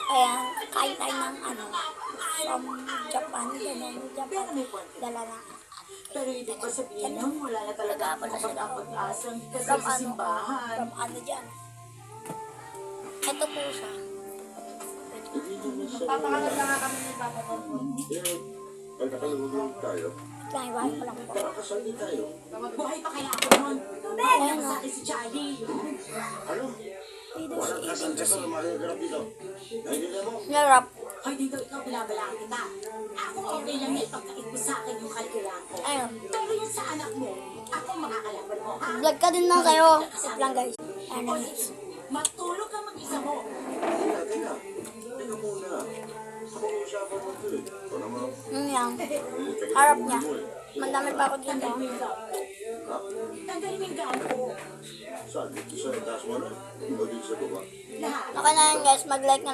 Ayan, kain tayo ng ano, from Japan, ganyan, Japan, dala na. Pero hindi pa sabihin nyo, wala na talaga Nag-aabot na sila. kapag-asang kasi From sa ano, simbahan. from ano dyan. Ito po siya. Papakalat na nga kami ni Papa Bob. Pagkakalulog tayo, Kaiwain ko lang po. pakakasal din tayo. Buhay pa kaya ako nun. Ayan Sa o. akin si Charlie. Ano? Walang kasal ka sa mahiharap dito. Naintindihan mo? Narap. Hoy, dito ikaw binabalaan kita. Ako okay lang na ipagkait mo sa akin yung kalikulan ko. Ayun. Pero yung sa anak mo, ako makakalaban mo, ha? Vlog ka din lang kayo. Wait lang guys. Ano O sige, matulog ka mag-isa mo. Teka, teka. Teka muna. Pag-uusapan mo ito eh. Ito naman. Yun yan. Harap niya. Mandami pa ako dito. Tanggalin mo yung gown. Ha? Tanggalin mo yung gown ko. Saan? Dito sa taas mo na? O dito sa baba? Lahat. Okay na yan guys. Mag-like na